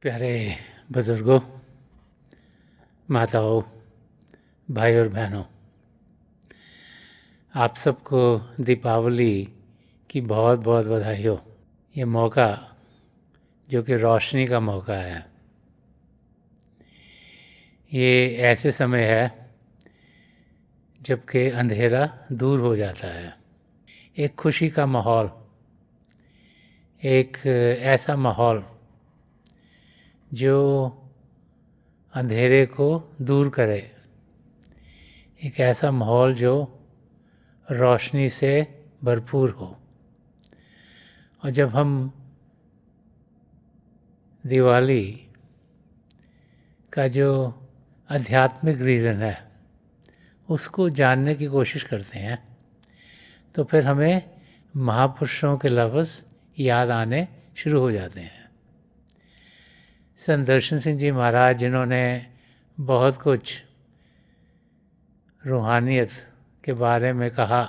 प्यारे बुज़ुर्गों, माताओं, भाई और बहनों, आप सबको दीपावली की बहुत बहुत बधाई हो। ये मौका जो कि रोशनी का मौका है, ये ऐसे समय है जबकि अंधेरा दूर हो जाता है। एक खुशी का माहौल, एक ऐसा माहौल जो अंधेरे को दूर करे, एक ऐसा माहौल जो रोशनी से भरपूर हो। और जब हम दिवाली का जो आध्यात्मिक रीज़न है उसको जानने की कोशिश करते हैं तो फिर हमें महापुरुषों के लफ्ज़ याद आने शुरू हो जाते हैं। संत दर्शन सिंह जी महाराज, जिन्होंने बहुत कुछ रूहानियत के बारे में कहा,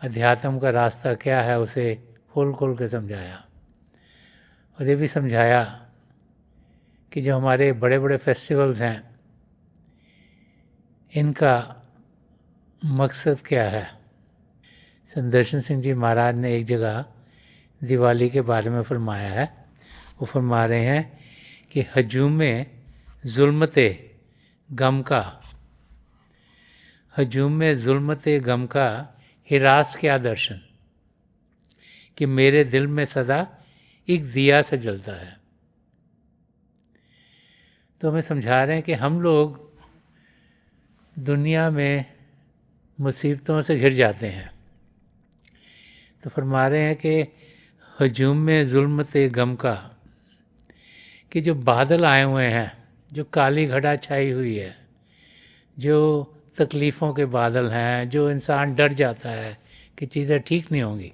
अध्यात्म का रास्ता क्या है उसे खोल खोल के समझाया, और ये भी समझाया कि जो हमारे बड़े बड़े फेस्टिवल्स हैं इनका मकसद क्या है। संत दर्शन सिंह जी महाराज ने एक जगह दिवाली के बारे में फरमाया है। वो फरमा रहे हैं कि हजूम ज़ुल्मते गम का, हजूम ज़ुल्मते गम का हिरास क्या दर्शन, कि मेरे दिल में सदा एक दिया सा जलता है। तो हमें समझा रहे हैं कि हम लोग दुनिया में मुसीबतों से घिर जाते हैं, तो फरमा रहे हैं कि हजूम ज़ुल्मते गम का, कि जो बादल आए हुए हैं, जो काली घटा छाई हुई है, जो तकलीफ़ों के बादल हैं, जो इंसान डर जाता है कि चीज़ें ठीक नहीं होंगी,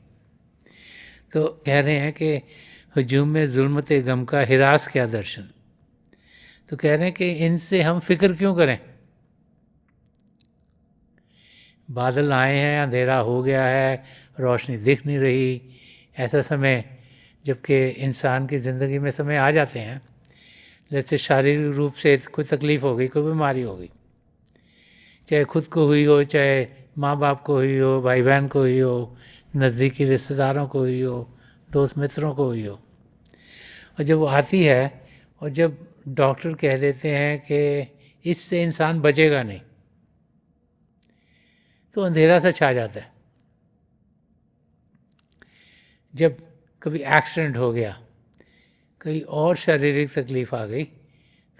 तो कह रहे हैं कि हजूम ज़ुल्मते गम का हिरास क्या दर्शन। तो कह रहे हैं कि इनसे हम फिक्र क्यों करें। बादल आए हैं, अंधेरा हो गया है, रोशनी दिख नहीं रही, ऐसा समय जबकि इंसान की ज़िंदगी में समय आ जाते हैं, जैसे शारीरिक रूप से कोई तकलीफ़ हो गई, कोई बीमारी हो गई, चाहे खुद को हुई हो, चाहे माँ बाप को हुई हो, भाई बहन को हुई हो, नज़दीकी रिश्तेदारों को हुई हो, दोस्त मित्रों को हुई हो, और जब वो आती है और जब डॉक्टर कह देते हैं कि इससे इंसान बचेगा नहीं, तो अंधेरा सा छा जाता है। जब कभी एक्सीडेंट हो गया, कोई और शारीरिक तकलीफ़ आ गई,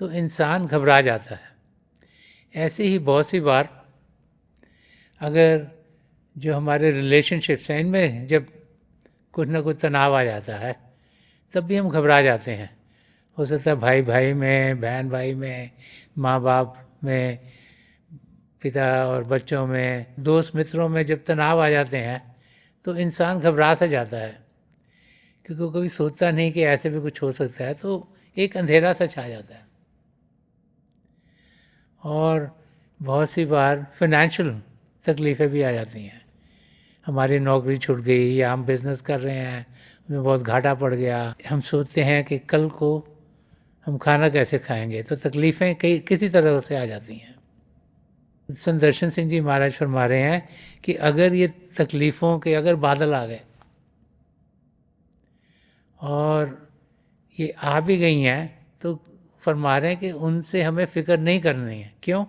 तो इंसान घबरा जाता है। ऐसे ही बहुत सी बार अगर जो हमारे रिलेशनशिप्स हैं इनमें जब कुछ ना कुछ तनाव आ जाता है, तब भी हम घबरा जाते हैं। हो सकता है भाई भाई में, बहन भाई में, माँ बाप में, पिता और बच्चों में, दोस्त मित्रों में जब तनाव आ जाते हैं तो इंसान घबरा सा जाता है, क्योंकि वो कभी सोचता नहीं कि ऐसे भी कुछ हो सकता है, तो एक अंधेरा सा छा जाता है। और बहुत सी बार फाइनेंशियल तकलीफ़ें भी आ जाती हैं। हमारी नौकरी छूट गई या हम बिज़नेस कर रहे हैं, उसमें बहुत घाटा पड़ गया, हम सोचते हैं कि कल को हम खाना कैसे खाएंगे, तो तकलीफ़ें कई किसी तरह से आ जाती हैं। संत दर्शन सिंह जी महाराज फरमा रहे हैं कि अगर ये तकलीफ़ों के अगर बादल आ गए और ये आ भी गई हैं, तो फरमा रहे हैं कि उनसे हमें फ़िक्र नहीं करनी है। क्यों?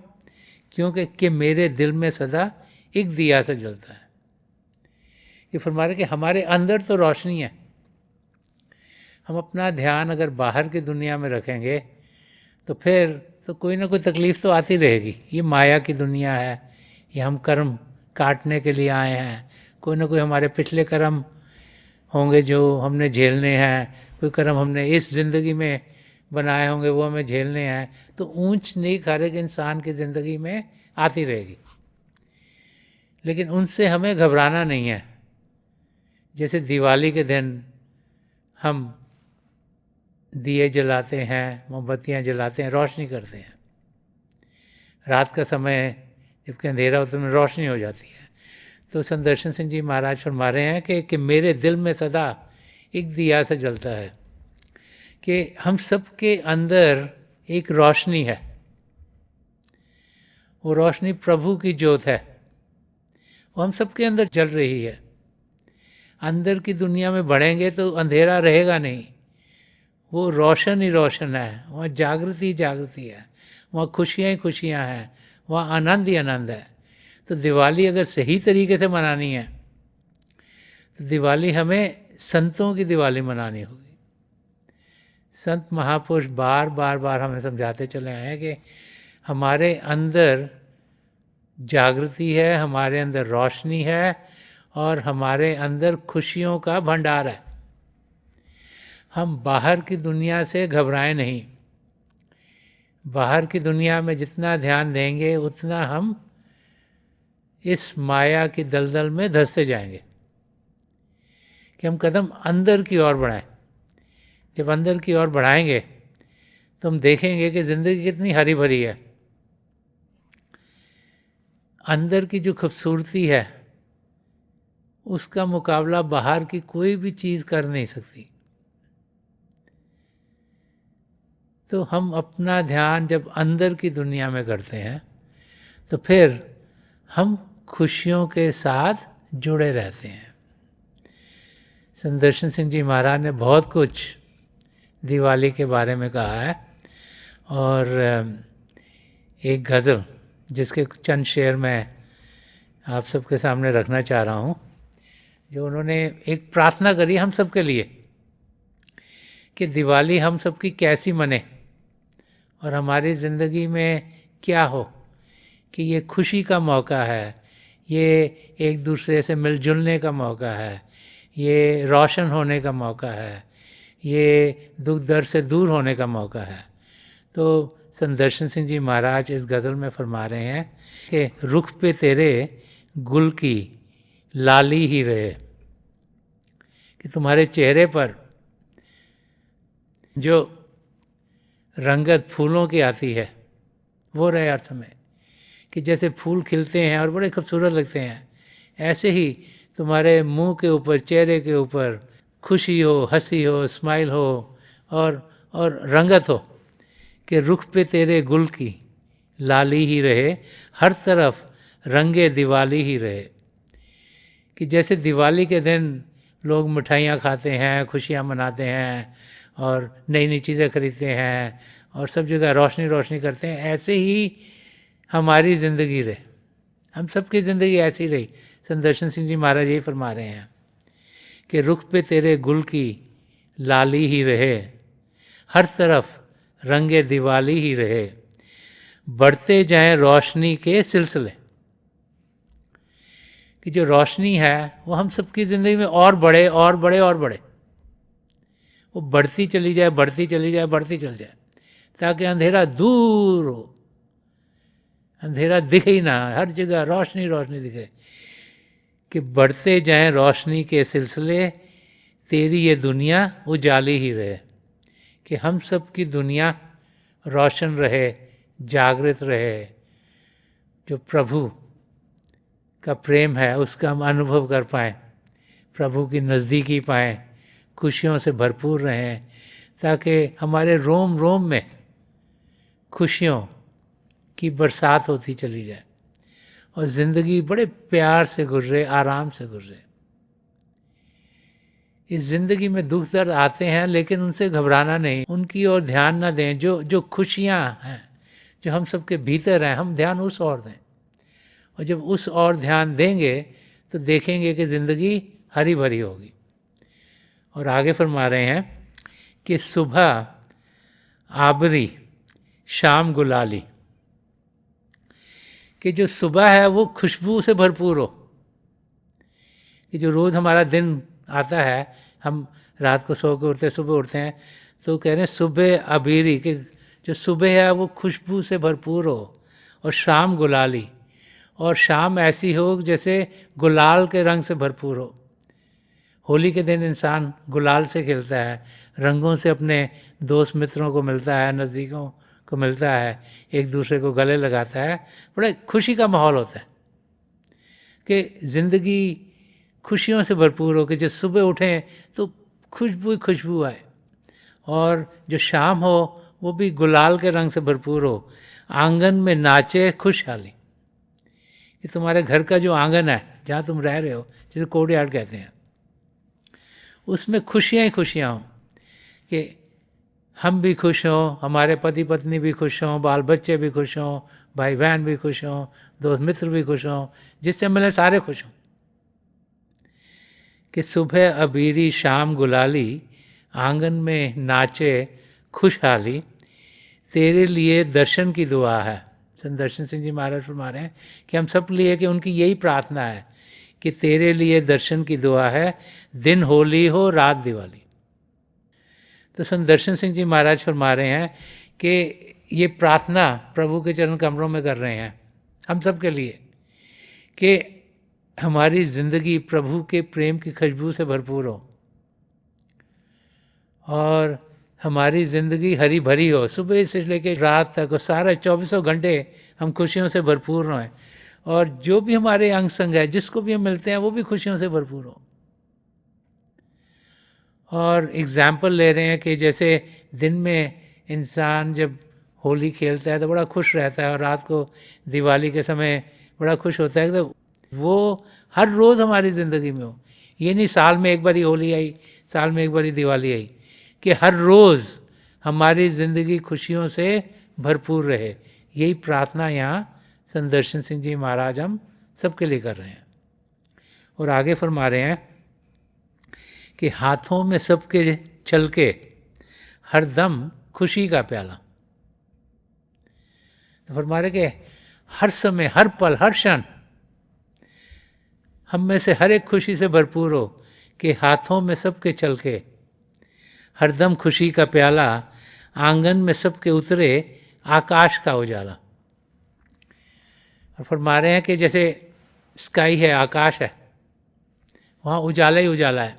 क्योंकि मेरे दिल में सदा एक दिया सा जलता है। ये फरमा रहे हैं कि हमारे अंदर तो रोशनी है, हम अपना ध्यान अगर बाहर की दुनिया में रखेंगे तो फिर तो कोई ना कोई तकलीफ़ तो आती रहेगी। ये माया की दुनिया है, ये हम कर्म काटने के लिए आए हैं, कोई ना कोई हमारे पिछले कर्म होंगे जो हमने झेलने हैं, कोई कर्म हमने इस ज़िंदगी में बनाए होंगे वो हमें झेलने हैं, तो ऊंच नीच हर एक इंसान की ज़िंदगी में आती रहेगी, लेकिन उनसे हमें घबराना नहीं है। जैसे दिवाली के दिन हम दिए जलाते हैं, मोमबत्तियाँ जलाते हैं, रोशनी करते हैं, रात का समय जबकि अंधेरा होता है रोशनी हो जाती है। तो संत दर्शन सिंह जी महाराज फरमा रहे हैं कि मेरे दिल में सदा एक दिया सा जलता है, कि हम सबके अंदर एक रोशनी है, वो रोशनी प्रभु की ज्योत है, वो हम सबके अंदर जल रही है। अंदर की दुनिया में बढ़ेंगे तो अंधेरा रहेगा नहीं, वो रोशन ही रोशन है, वहाँ जागृति ही जागृति है, वहाँ खुशियाँ ही खुशियाँ हैं, वहाँ आनंद ही आनंद है। तो दिवाली अगर सही तरीके से मनानी है तो दिवाली हमें संतों की दिवाली मनानी होगी। संत महापुरुष बार बार बार हमें समझाते चले आए हैं कि हमारे अंदर जागृति है, हमारे अंदर रोशनी है और हमारे अंदर खुशियों का भंडार है। हम बाहर की दुनिया से घबराएं नहीं, बाहर की दुनिया में जितना ध्यान देंगे उतना हम इस माया की दलदल में धंसते जाएंगे। कि हम कदम अंदर की ओर बढ़ाएं। जब अंदर की ओर बढ़ाएंगे तो हम देखेंगे कि ज़िंदगी कितनी हरी भरी है। अंदर की जो खूबसूरती है उसका मुकाबला बाहर की कोई भी चीज़ कर नहीं सकती। तो हम अपना ध्यान जब अंदर की दुनिया में करते हैं तो फिर हम खुशियों के साथ जुड़े रहते हैं। संत दर्शन सिंह जी महाराज ने बहुत कुछ दिवाली के बारे में कहा है और एक गज़ल जिसके चंद शेर मैं आप सबके सामने रखना चाह रहा हूँ, जो उन्होंने एक प्रार्थना करी हम सब के लिए कि दिवाली हम सबकी कैसी मने और हमारी ज़िंदगी में क्या हो कि ये खुशी का मौका है, ये एक दूसरे से मिलजुलने का मौका है, ये रोशन होने का मौका है, ये दुख दर्द से दूर होने का मौका है। तो संत दर्शन सिंह जी महाराज इस गज़ल में फरमा रहे हैं कि रुख पे तेरे गुल की लाली ही रहे, कि तुम्हारे चेहरे पर जो रंगत फूलों की आती है वो रहे हर समय। कि जैसे फूल खिलते हैं और बड़े खूबसूरत लगते हैं, ऐसे ही तुम्हारे मुंह के ऊपर, चेहरे के ऊपर खुशी हो, हंसी हो, स्माइल हो और रंगत हो। कि रुख पे तेरे गुल की लाली ही रहे, हर तरफ रंगे दिवाली ही रहे। कि जैसे दिवाली के दिन लोग मिठाइयाँ खाते हैं, खुशियाँ मनाते हैं और नई नई चीज़ें खरीदते हैं और सब जगह रोशनी रोशनी करते हैं, ऐसे ही हमारी ज़िंदगी रहे, हम सबकी ज़िंदगी ऐसी रही। संत दर्शन सिंह जी महाराज यही फरमा रहे हैं कि रुख पे तेरे गुल की लाली ही रहे, हर तरफ रंगे दिवाली ही रहे, बढ़ते जाएं रोशनी के सिलसिले। कि जो रोशनी है वो हम सबकी ज़िंदगी में और बढ़े और बढ़े और बढ़े, वो बढ़ती चली जाए, बढ़ती चली जाए, बढ़ती चली जाए, ताकि अंधेरा दूर हो, अंधेरा दिखे ही ना, हर जगह रोशनी रोशनी दिखे। कि बढ़ते जाएं रोशनी के सिलसिले, तेरी ये दुनिया उजाली ही रहे। कि हम सब की दुनिया रोशन रहे, जागृत रहे, जो प्रभु का प्रेम है उसका हम अनुभव कर पाएँ, प्रभु की नज़दीकी पाएँ, खुशियों से भरपूर रहें, ताकि हमारे रोम रोम में खुशियों की बरसात होती चली जाए और ज़िंदगी बड़े प्यार से गुजरे, आराम से गुजरे। इस ज़िंदगी में दुख दर्द आते हैं लेकिन उनसे घबराना नहीं, उनकी ओर ध्यान न दें। जो खुशियाँ हैं जो हम सबके भीतर हैं, हम ध्यान उस ओर दें। और जब उस ओर ध्यान देंगे तो देखेंगे कि ज़िंदगी हरी भरी होगी। और आगे फरमा रहे हैं कि सुबह आबरी शाम गुलाली। कि जो सुबह है वो खुशबू से भरपूर हो। कि जो रोज़ हमारा दिन आता है, हम रात को सो के उठते, सुबह उठते हैं, तो कह रहे हैं सुबह अबीरी, कि जो सुबह है वो खुशबू से भरपूर हो, और शाम गुलाली, और शाम ऐसी हो जैसे गुलाल के रंग से भरपूर हो। होली के दिन इंसान गुलाल से खेलता है, रंगों से अपने दोस्त मित्रों को मिलता है, नज़दीकों को मिलता है, एक दूसरे को गले लगाता है, बड़ा खुशी का माहौल होता है। कि ज़िंदगी खुशियों से भरपूर हो, कि जब सुबह उठें तो खुशबू खुशबू आए, और जो शाम हो वो भी गुलाल के रंग से भरपूर हो, आंगन में नाचे खुशहाली। कि तुम्हारे घर का जो आंगन है जहाँ तुम रह रहे हो, जिसे कोर्टयार्ड कहते हैं, उसमें खुशियाँ ही खुशियाँ हों, कि हम भी खुश हों, हमारे पति पत्नी भी खुश हों, बाल बच्चे भी खुश हों, भाई बहन भी खुश हों, दोस्त मित्र भी खुश हों, जिससे मिले सारे खुश हों। कि सुबह अबीरी शाम गुलाली, आंगन में नाचे खुशहाली, तेरे लिए दर्शन की दुआ है। संत दर्शन सिंह जी महाराज फरमा रहे हैं कि हम सब लिए कि उनकी यही प्रार्थना है कि तेरे लिए दर्शन की दुआ है, दिन होली हो रात दिवाली। तो संत दर्शन सिंह जी महाराज फरमा रहे हैं कि ये प्रार्थना प्रभु के चरण कमरों में कर रहे हैं हम सब के लिए, कि हमारी ज़िंदगी प्रभु के प्रेम की खुशबू से भरपूर हो और हमारी ज़िंदगी हरी भरी हो, सुबह से लेकर रात तक और सारे 24 घंटे हम खुशियों से भरपूर रहें, और जो भी हमारे अंग संग है, जिसको भी हम मिलते हैं, वो भी खुशियों से भरपूर हो। और एग्जाम्पल ले रहे हैं कि जैसे दिन में इंसान जब होली खेलता है तो बड़ा खुश रहता है, और रात को दिवाली के समय बड़ा खुश होता है, तो वो हर रोज़ हमारी ज़िंदगी में हो। ये नहीं साल में एक बार ही होली आई, साल में एक बार ही दिवाली आई, कि हर रोज़ हमारी ज़िंदगी खुशियों से भरपूर रहे। यही प्रार्थना यहाँ संत दर्शन सिंह जी महाराज हम सबके लिए कर रहे हैं। और आगे फरमा रहे हैं कि हाथों में सबके छलके हरदम खुशी का प्याला। तो फरमा रहे कि हर समय, हर पल, हर क्षण हम में से हर एक खुशी से भरपूर हो, कि हाथों में सबके छलके हरदम खुशी का प्याला, आंगन में सबके उतरे आकाश का उजाला। और फरमा रहे हैं कि जैसे स्काई है, आकाश है, वहाँ उजाला ही उजाला है,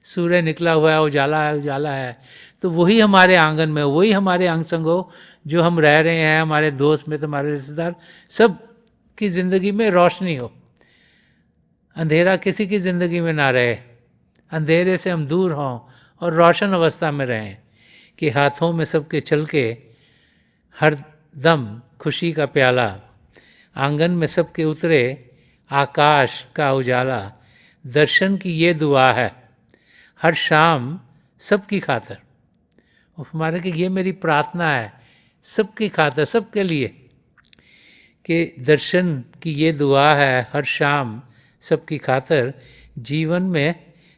सूर्य निकला हुआ है, उजाला है, उजाला है। तो वही हमारे आंगन में, वही हमारे अंग संग हो, जो हम रह रहे हैं, हमारे दोस्त मित्र, हमारे रिश्तेदार, सब की ज़िंदगी में रोशनी हो, अंधेरा किसी की ज़िंदगी में ना रहे, अंधेरे से हम दूर हों और रोशन अवस्था में रहें। कि हाथों में सबके छलके हर दम खुशी का प्याला, आंगन में सबके उतरे आकाश का उजाला, दर्शन की ये दुआ है हर शाम सबकी खातर। और हमारे कि ये मेरी प्रार्थना है सबकी खातर, सबके लिए, कि दर्शन की ये दुआ है हर शाम सबकी खातर, जीवन में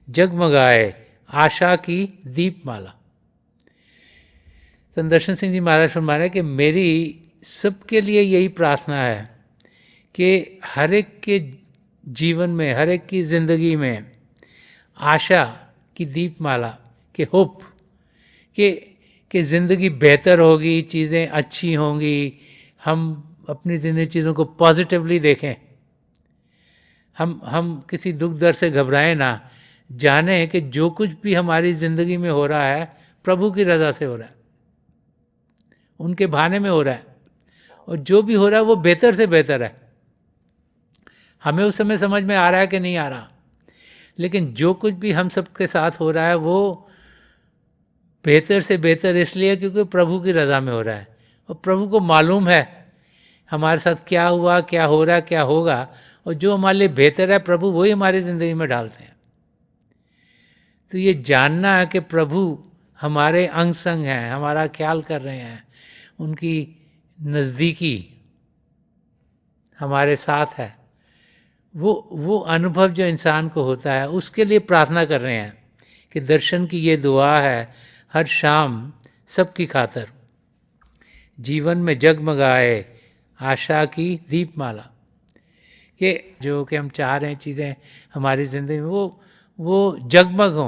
जगमगाए आशा की दीपमाला। संत दर्शन सिंह जी महाराज फरमा रहे हैं कि मेरी सबके लिए यही प्रार्थना है कि हर एक के जीवन में, हर एक की ज़िंदगी में आशा की दीपमाला, के होप, कि ज़िंदगी बेहतर होगी, चीज़ें अच्छी होंगी, हम अपनी ज़िंदगी चीज़ों को पॉजिटिवली देखें, हम किसी दुख दर्द से घबराएं ना, जाने कि जो कुछ भी हमारी ज़िंदगी में हो रहा है प्रभु की रज़ा से हो रहा है, उनके बहाने में हो रहा है, और जो भी हो रहा है वो बेहतर से बेहतर है। हमें उस समय समझ में आ रहा है कि नहीं आ रहा, लेकिन जो कुछ भी हम सबके साथ हो रहा है वो बेहतर से बेहतर इसलिए क्योंकि प्रभु की रज़ा में हो रहा है, और प्रभु को मालूम है हमारे साथ क्या हुआ, क्या हो रहा है, क्या होगा, और जो हमारे लिए बेहतर है प्रभु वही हमारी ज़िंदगी में डालते हैं। तो ये जानना है कि प्रभु हमारे अंग संग हैं, हमारा ख्याल कर रहे हैं, उनकी नज़दीकी हमारे साथ है, वो अनुभव जो इंसान को होता है उसके लिए प्रार्थना कर रहे हैं कि दर्शन की ये दुआ है हर शाम सबकी खातर, जीवन में जगमगाए आशा की दीपमाला। कि जो कि हम चाह रहे हैं चीज़ें हमारी ज़िंदगी में वो जगमग हो,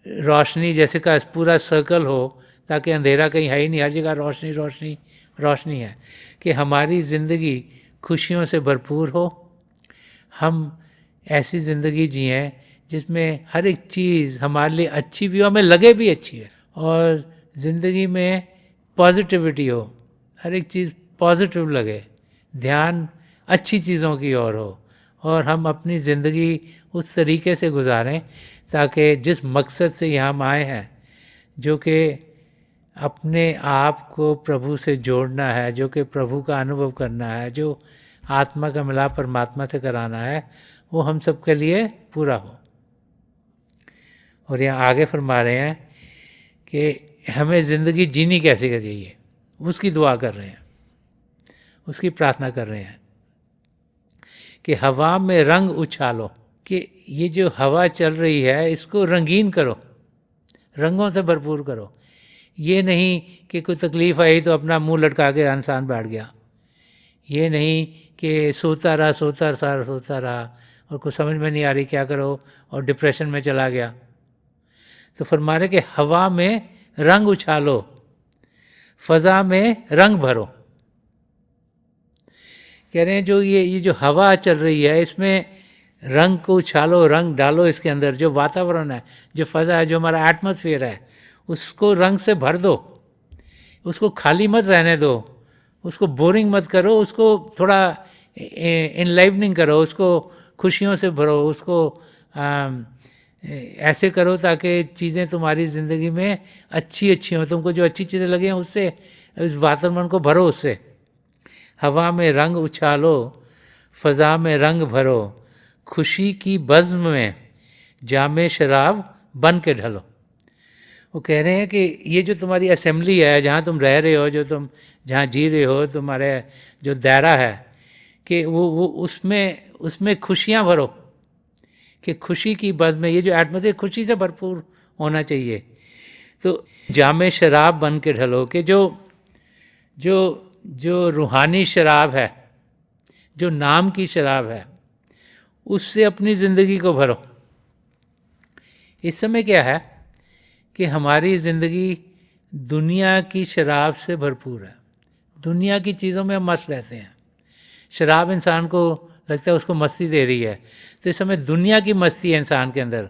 रोशनी जैसे का पूरा सर्कल हो, ताकि अंधेरा कहीं है ही नहीं, हर जगह रोशनी रोशनी रोशनी है। कि हमारी ज़िंदगी खुशियों से भरपूर हो, हम ऐसी ज़िंदगी जिएं जिसमें हर एक चीज़ हमारे लिए अच्छी भी हो, हमें लगे भी अच्छी है, और ज़िंदगी में पॉजिटिविटी हो, हर एक चीज़ पॉजिटिव लगे, ध्यान अच्छी चीज़ों की ओर हो, और हम अपनी ज़िंदगी उस तरीके से गुजारें ताकि जिस मकसद से यहाँ हम आए हैं, जो कि अपने आप को प्रभु से जोड़ना है, जो कि प्रभु का अनुभव करना है, जो आत्मा का मिलाप परमात्मा से कराना है, वो हम सबके लिए पूरा हो। और यहाँ आगे फरमा रहे हैं कि हमें ज़िंदगी जीनी कैसे चाहिए, उसकी दुआ कर रहे हैं, उसकी प्रार्थना कर रहे हैं कि हवा में रंग उछालो, कि ये जो हवा चल रही है इसको रंगीन करो, रंगों से भरपूर करो। ये नहीं कि कोई तकलीफ़ आई तो अपना मुंह लटका के इंसान बैठ गया, ये नहीं कि सोता रहा और कुछ समझ में नहीं आ रही क्या करो और डिप्रेशन में चला गया। तो फरमा रहे कि हवा में रंग उछालो, फ़ज़ा में रंग भरो। कह रहे हैं जो ये जो हवा चल रही है इसमें रंग को उछालो, रंग डालो इसके अंदर। जो वातावरण है, जो फ़ज़ा है, जो हमारा एटमॉस्फेयर है, उसको रंग से भर दो, उसको खाली मत रहने दो, उसको बोरिंग मत करो, उसको थोड़ा इनलाइवनिंग करो, उसको खुशियों से भरो, उसको ऐसे करो ताकि चीज़ें तुम्हारी ज़िंदगी में अच्छी हों, तुमको जो अच्छी चीज़ें लगे हैं उससे इस वातावरण को भरो उससे। हवा में रंग उछालो, फ़ज़ा में रंग भरो, खुशी की बज़्म में जामे शराब बन के ढलो। वो कह रहे हैं कि ये जो तुम्हारी असेंबली है, जहाँ तुम रह रहे हो, जो तुम जहाँ जी रहे हो, तुम्हारे जो दायरा है, कि वो उसमें खुशियाँ भरो, कि खुशी की बज़्म में ये जो एटमॉस्फेयर खुशी से भरपूर होना चाहिए। तो जामे शराब बन के ढलो, कि जो रूहानी शराब है, जो नाम की शराब है, उससे अपनी ज़िंदगी को भरो। इस समय क्या है कि हमारी ज़िंदगी दुनिया की शराब से भरपूर है, दुनिया की चीज़ों में हम मस्त रहते हैं। शराब इंसान को लगता है उसको मस्ती दे रही है, तो इस समय दुनिया की मस्ती है इंसान के अंदर।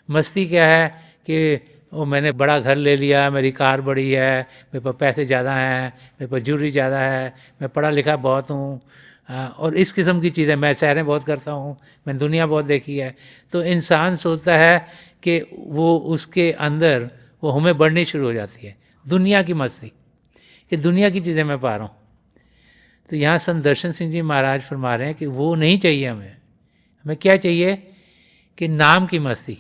मस्ती क्या है कि वो मैंने बड़ा घर ले लिया, मेरी कार बड़ी है, मेरे पास पैसे ज़्यादा हैं, मेरे पास ज्वेलरी ज़्यादा है, मैं पढ़ा लिखा बहुत हूँ, और इस किस्म की चीज़ें, मैं सैरें बहुत करता हूँ, मैंने दुनिया बहुत देखी है। तो इंसान सोचता है कि वो उसके अंदर वो हमें बढ़नी शुरू हो जाती है, दुनिया की मस्ती, कि दुनिया की चीज़ें मैं पा रहा हूँ। तो यहाँ संत दर्शन सिंह जी महाराज फरमा रहे हैं कि वो नहीं चाहिए हमें क्या चाहिए कि नाम की मस्ती,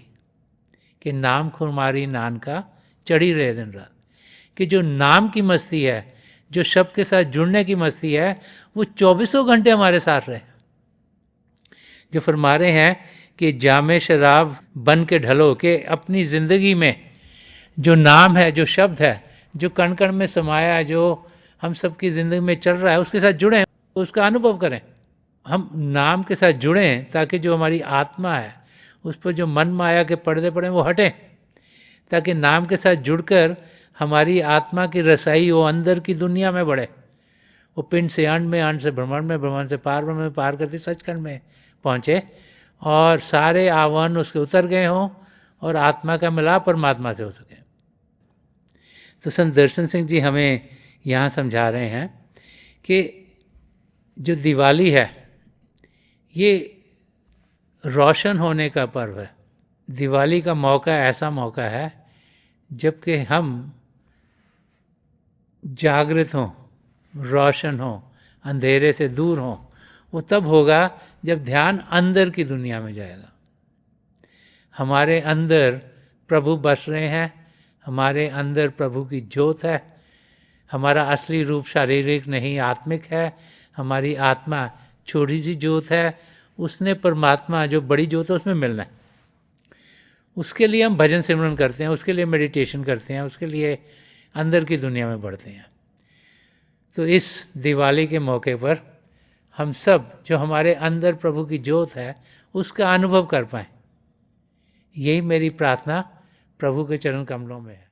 कि नाम खुमारी नानका चढ़ी रहे दिन रात, कि जो नाम की मस्ती है, जो शब्द के साथ जुड़ने की मस्ती है, वो 24 घंटे हमारे साथ रहे। जो फरमा रहे हैं कि जामे शराब बन के ढलो, के अपनी ज़िंदगी में जो नाम है, जो शब्द है, जो कण कण में समाया है, जो हम सबकी ज़िंदगी में चल रहा है, उसके साथ जुड़ें, उसका अनुभव करें। हम नाम के साथ जुड़ें ताकि जो हमारी आत्मा है उस पर जो मन माया के पर्दे पड़े वो हटें, ताकि नाम के साथ जुड़कर हमारी आत्मा की रसाई वो अंदर की दुनिया में बढ़े, वो पिंड से अंड में, अंड से ब्रह्मांड में, ब्रह्मांड से पार ब्रह्म में, पार करते सचखंड में पहुँचे और सारे आह्वान उसके उतर गए हों और आत्मा का मिलाप परमात्मा से हो सके। तो संत दर्शन सिंह जी हमें यहाँ समझा रहे हैं कि जो दिवाली है ये रोशन होने का पर्व है। दिवाली का मौका ऐसा मौका है जबकि हम जागृत हों, रोशन हों, अंधेरे से दूर हों। वो तब होगा जब ध्यान अंदर की दुनिया में जाएगा। हमारे अंदर प्रभु बस रहे हैं, हमारे अंदर प्रभु की ज्योत है। हमारा असली रूप शारीरिक नहीं, आत्मिक है। हमारी आत्मा छोटी सी ज्योत है, उसने परमात्मा जो बड़ी ज्योत है उसमें मिलना है। उसके लिए हम भजन सिमरन करते हैं, उसके लिए मेडिटेशन करते हैं, उसके लिए अंदर की दुनिया में बढ़ते हैं। तो इस दिवाली के मौके पर हम सब जो हमारे अंदर प्रभु की ज्योत है उसका अनुभव कर पाएँ, यही मेरी प्रार्थना प्रभु के चरण कमलों में है।